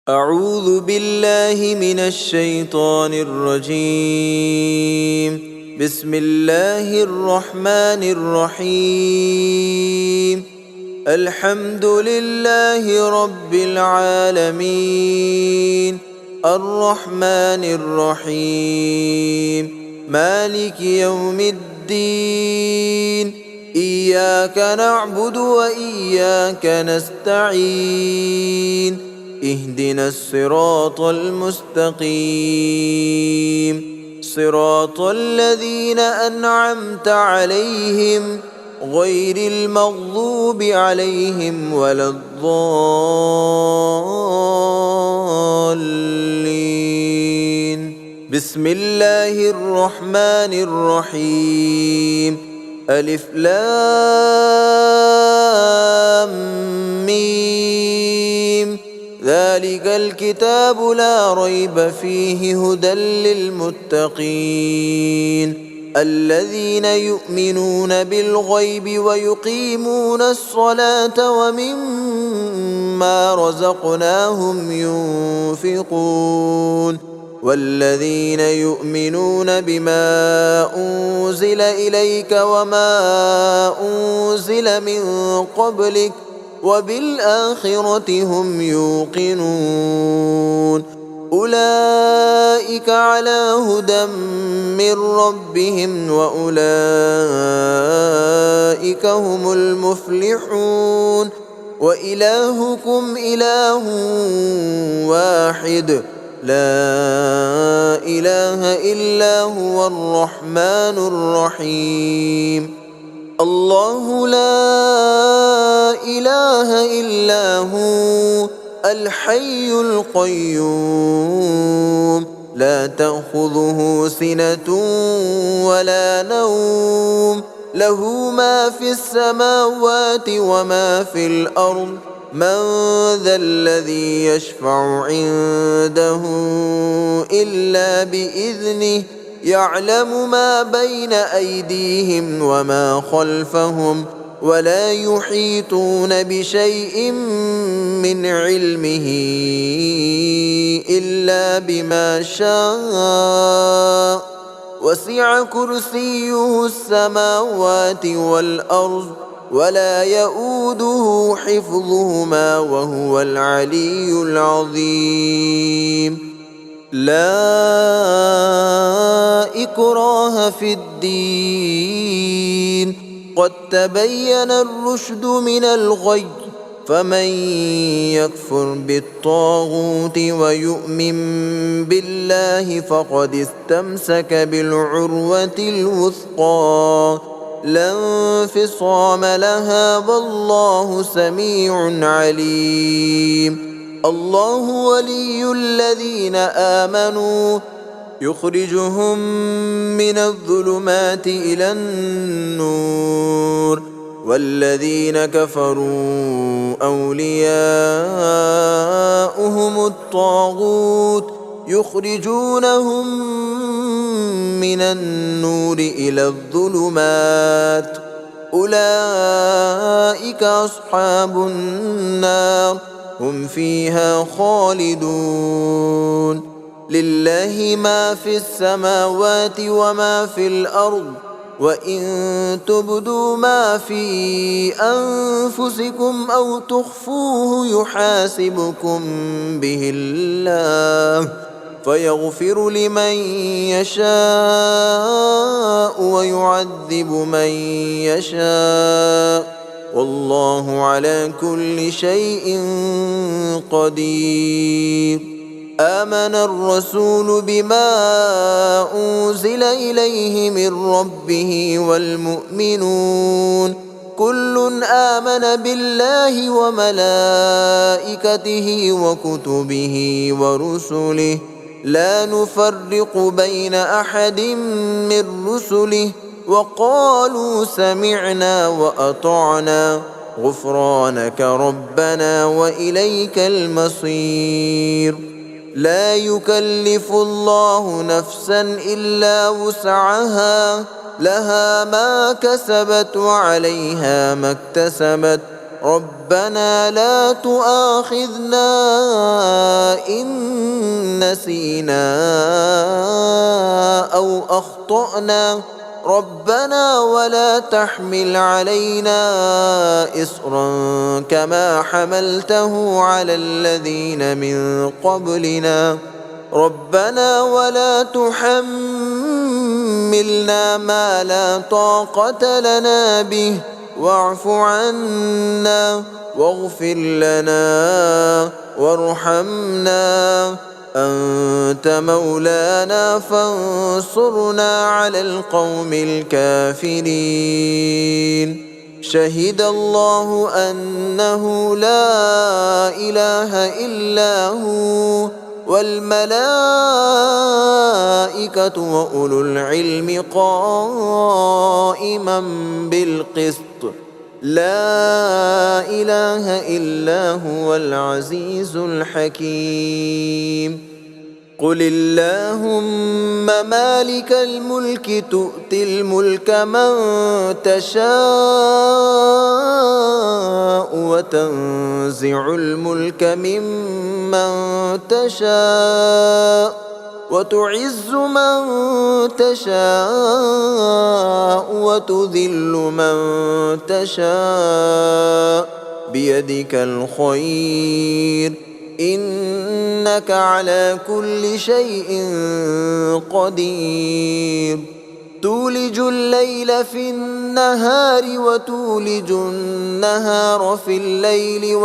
أعوذ بالله من الشيطان الرجيم. بسم الله الرحمن الرحيم. الحمد لله رب العالمين، الرحمن الرحيم، مالك يوم الدين. إياك نعبد وإياك نستعين. اهدنا الصراط المستقيم، صراط الذين أنعمت عليهم غير المغضوب عليهم ولا الضالين. بسم الله الرحمن الرحيم. ألف لام ميم. ذلك الكتاب لا ريب فيه هدى للمتقين الذين يؤمنون بالغيب ويقيمون الصلاة ومما رزقناهم ينفقون والذين يؤمنون بما أنزل إليك وما أنزل من قبلك وبالآخرة هم يوقنون. أولئك على هدى من ربهم وأولئك هم المفلحون. وإلهكم إله واحد لا إله إلا هو الرحمن الرحيم. الله لا إله إلا هو الحي القيوم لا تأخذه سنة ولا نوم له ما في السماوات وما في الأرض. من ذا الذي يشفع عنده إلا بإذنه يعلم ما بين أيديهم وما خلفهم ولا يحيطون بشيء من علمه إلا بما شاء. وسع كرسيه السماوات والأرض ولا يؤوده حفظهما وهو العلي العظيم. لا إكراه في الدين قد تبين الرشد من الغي. فمن يكفر بالطاغوت ويؤمن بالله فقد استمسك بالعروة الوثقى لا انفصام لها والله سميع عليم. الله ولي الذين آمنوا يخرجهم من الظلمات إلى النور والذين كفروا أولياؤهم الطاغوت يخرجونهم من النور إلى الظلمات. أولئك أصحاب النار هم فيها خالدون. لله ما في السماوات وما في الأرض وإن تبدوا ما في أنفسكم أو تخفوه يحاسبكم به الله فيغفر لمن يشاء ويعذب من يشاء والله على كل شيء قدير. آمن الرسول بما أنزل إليه من ربه والمؤمنون كل آمن بالله وملائكته وكتبه ورسله لا نفرق بين أحد من رسله وقالوا سمعنا وأطعنا غفرانك ربنا وإليك المصير. لا يكلف الله نفسا إلا وسعها لها ما كسبت وعليها ما اكتسبت ربنا لا تؤاخذنا إن نسينا أو أخطأنا ربنا ولا تحمل علينا إصرا كما حملته على الذين من قبلنا ربنا ولا تحملنا ما لا طاقة لنا به واعف عنا واغفر لنا وارحمنا أنت مولانا فانصرنا على القوم الكافرين شهد الله أنه لا إله إلا هو والملائكة وأولو العلم قائما بالقسط لا إله إلا هو العزيز الحكيم قل اللهم مالك الملك تؤتي الملك من تشاء وتنزع الملك ممن تشاء وتعز من تشاء وتذل من تشاء بيدك الخير إنك على كل شيء قدير تولج الليل في النهار وتولج النهار في الليل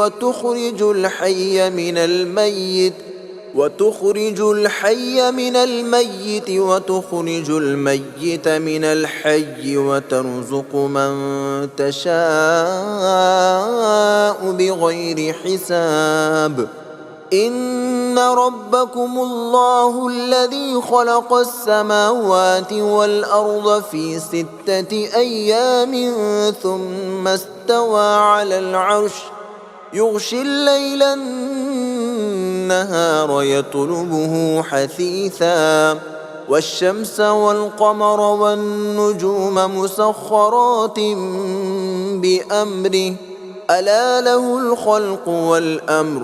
وتخرج الحي من الميت وتخرج الميت من الحي وترزق من تشاء بغير حساب إن ربكم الله الذي خلق السماوات والأرض في 6 أيام ثم استوى على العرش يغشي الليل النهار يطلبه حثيثا والشمس والقمر والنجوم مسخرات بأمره ألا له الخلق والأمر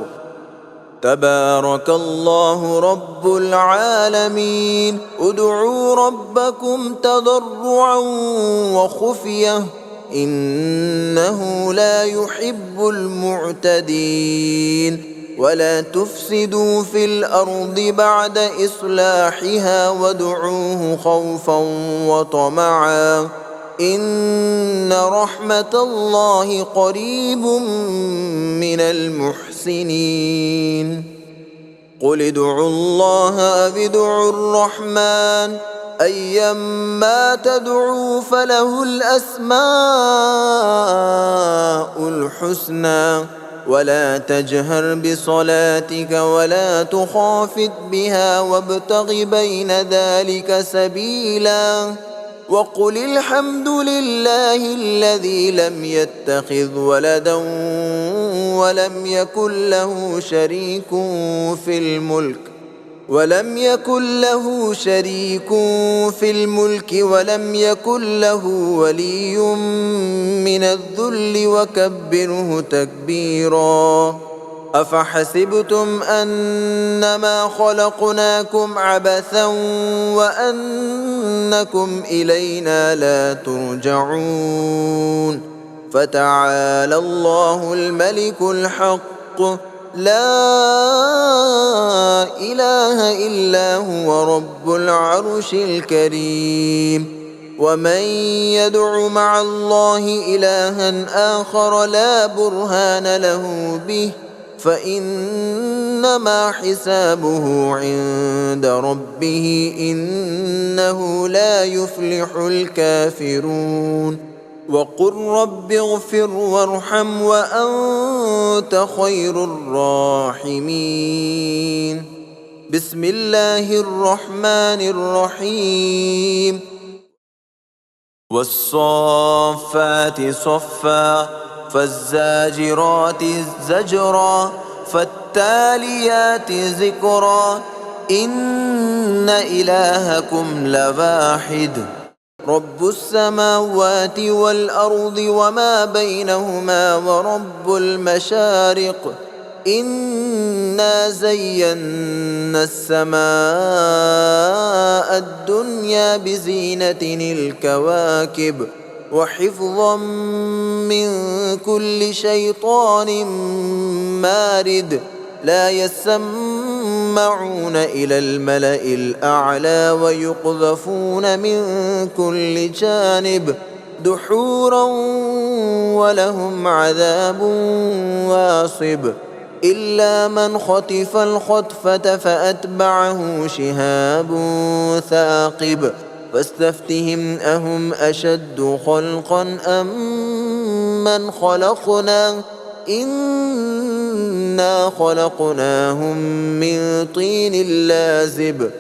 تبارك الله رب العالمين ادعوا ربكم تضرعا وخفية إنه لا يحب المعتدين ولا تفسدوا في الأرض بعد إصلاحها وادعوه خوفا وطمعا إن رحمة الله قريب من المحسنين قل ادعوا الله أو ادعوا الرحمن أيما تدعوا فله الأسماء الحسنى ولا تجهر بصلاتك ولا تخافت بها وابتغ بين ذلك سبيلا وقل الحمد لله الذي لم يتخذ ولدا ولم يكن له شريك في الملك ولم يكن له ولي من الذل وكبره تكبيرا أفحسبتم أنما خلقناكم عبثا وأنكم إلينا لا ترجعون فتعالى الله الملك الحق لا إله إلا هو رب العرش الكريم ومن يدع مع الله إلها آخر لا برهان له به فإنما حسابه عند ربه إنه لا يفلح الكافرون وقل رب اغفر وارحم وأنت خير الراحمين بسم الله الرحمن الرحيم والصافات صفا فالزاجرات زجرا فالتاليات ذكرا إن إلهكم لواحد رب السماوات والأرض وما بينهما ورب المشارق إنا زينا السماء الدنيا بزينة الكواكب وحفظا من كل شيطان مارد لا يسمعون إلى الملأ الأعلى ويقذفون من كل جانب دحورا ولهم عذاب واصب إلا من خطف الخطفة فأتبعه شهاب ثاقب فاستفتهم أهم أشد خلقا أم من خلقنا إنا خلقناهم من طين لازب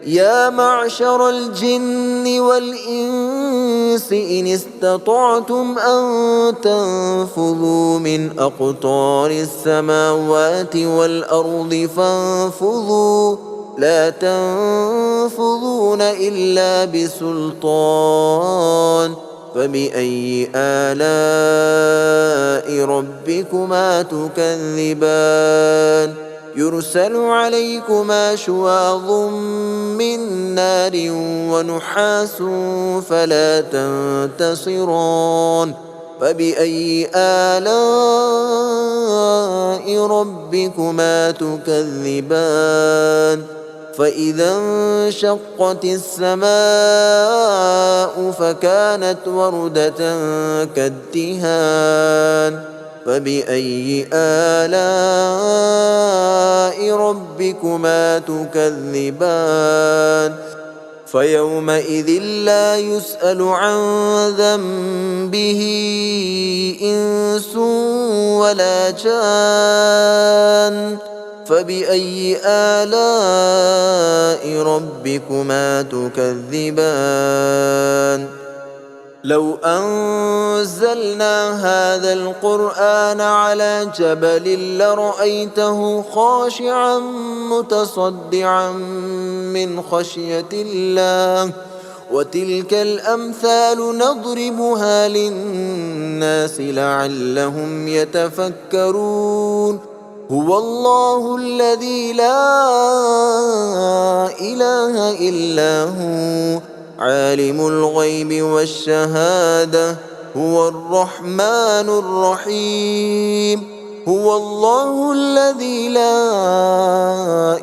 يا معشر الجن والإنس إن استطعتم أن تنفذوا من أقطار السماوات والأرض فانفذوا لا تنفذون إلا بسلطان فبأي آلاء ربكما تكذبان يرسل عليكما شواظ من نار ونحاس فلا تنتصران فبأي آلاء ربكما تكذبان فإذا انشقت السماء فكانت وردة كالدهان فبأي آلاء ربكما تكذبان فيومئذ لا يسأل عن ذنبه إنس ولا جان فبأي آلاء ربكما تكذبان لو أنزلنا هذا القرآن على جبل لرأيته خاشعا متصدعا من خشية الله وتلك الأمثال نضربها للناس لعلهم يتفكرون هو الله الذي لا إله إلا هو عالم الغيب والشهادة هو الرحمن الرحيم هو الله الذي لا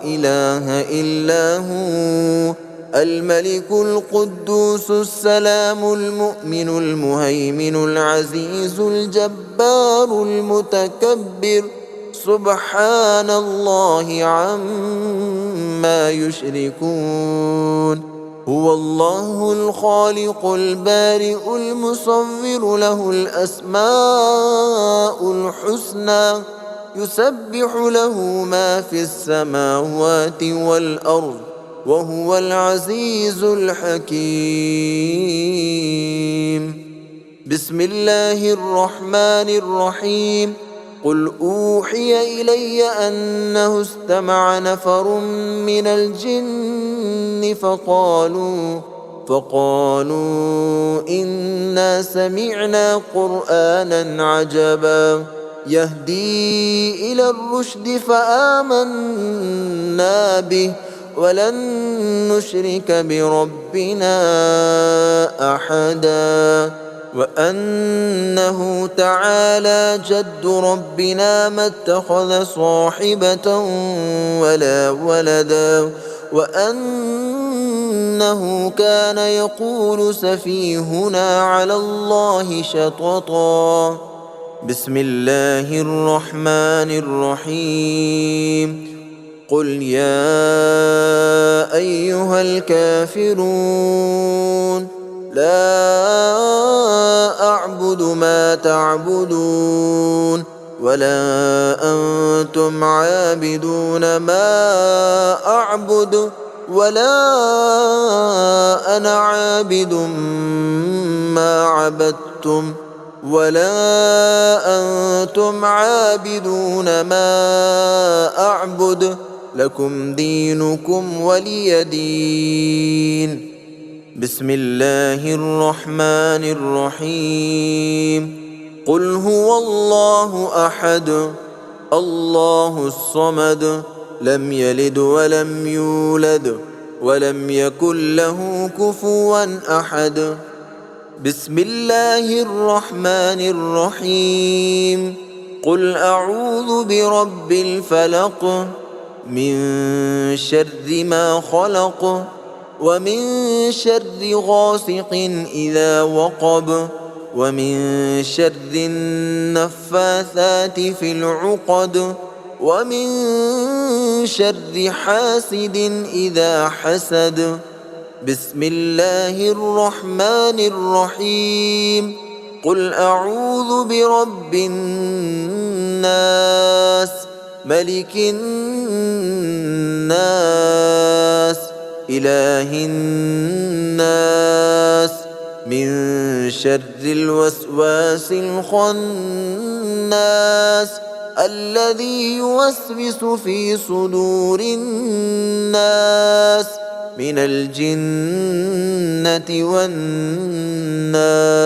إله إلا هو الملك القدوس السلام المؤمن المهيمن العزيز الجبار المتكبر سبحان الله عما يشركون هو الله الخالق البارئ المصور له الأسماء الحسنى يسبح له ما في السماوات والأرض وهو العزيز الحكيم بسم الله الرحمن الرحيم قل أوحي إلي أنه استمع نفر من الجن فقالوا إنا سمعنا قرآنا عجبا يهدي إلى الرشد فآمنا به ولن نشرك بربنا أحدا وأنه تعالى جد ربنا ما اتخذ صاحبة ولا ولدا وأنه كان يقول سفيهنا على الله شططا بسم الله الرحمن الرحيم قل يا أيها الكافرون لا أعبد ما تعبدون ولا أنتم عابدون ما أعبد ولا أنا عابد ما عبدتم ولا أنتم عابدون ما أعبد لكم دينكم ولي دين بسم الله الرحمن الرحيم قل هو الله أحد الله الصمد لم يلد ولم يولد ولم يكن له كفوا أحد بسم الله الرحمن الرحيم قل أعوذ برب الفلق من شر ما خلق ومن شر غاسق إذا وقب ومن شر النفاثات في العقد ومن شر حاسد إذا حسد بسم الله الرحمن الرحيم قل أعوذ برب الناس ملك الناس إله الناس من شر الوسواس الخناس الذي يوسوس في صدور الناس من الجنة والناس.